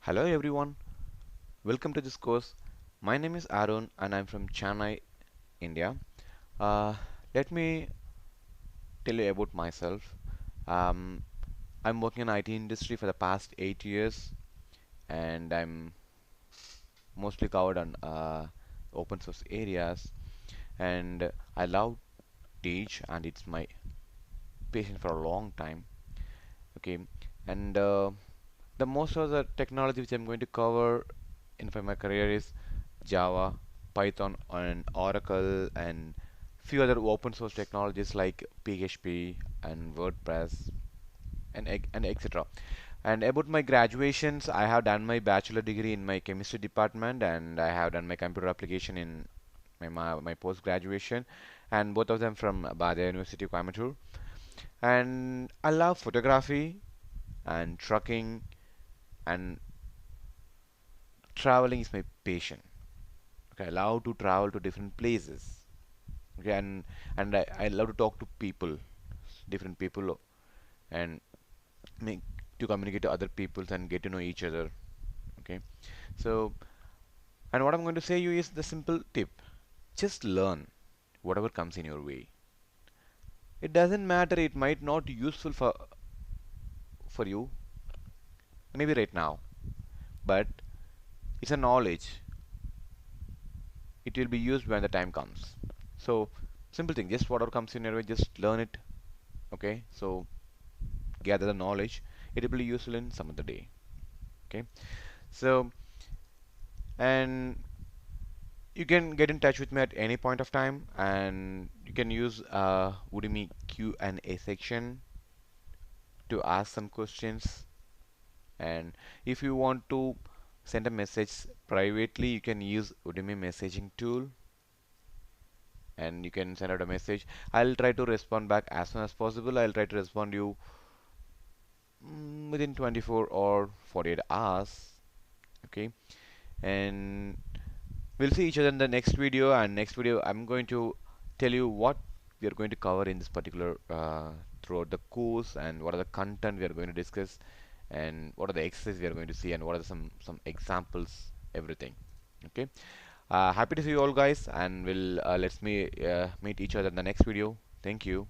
Hello everyone, welcome to this course. My name is Arun and I'm from Chennai, India. Uh, Let me tell you about myself. Um, I'm working in IT industry for the past 8 years and I'm mostly covered on open source areas and I love teach and it's my passion for a long time. Okay, and the most of the technology which I'm going to cover in for my career is Java, Python, and Oracle, and few other open source technologies like PHP and WordPress and etc. And about my graduations, I have done my bachelor degree in my chemistry department, and I have done my computer application in my post graduation, and both of them from Bada University, Coimbatore. And I love photography and trucking, and traveling is my passion. Okay, I love to travel to different places. Okay, and I love to talk to people, different people, and make to communicate to other peoples and get to know each other. Okay, so and what I'm going to say you is the simple tip: just learn whatever comes in your way. It doesn't matter; it might not useful for you maybe right now, but it's a knowledge. It will be used when the time comes. So simple thing, just whatever comes in your way, just learn it. Okay, so gather the knowledge. It will be useful in some other day. Okay, so and you can get in touch with me at any point of time, and you can use Udemy Q&A section to ask some questions. And if you want to send a message privately, you can use Udemy messaging tool, and you can send out a message. I'll try to respond back as soon as possible. I'll try to respond you within 24 or 48 hours. Okay, and we'll see each other in the next video. And next video, I'm going to tell you what we are going to cover in this particular throughout the course, and what are the content we are going to discuss, and what are the exercises we are going to see, and what are some examples, everything. Okay. Happy to see you all guys, and we'll let's me meet each other in the next video. Thank you.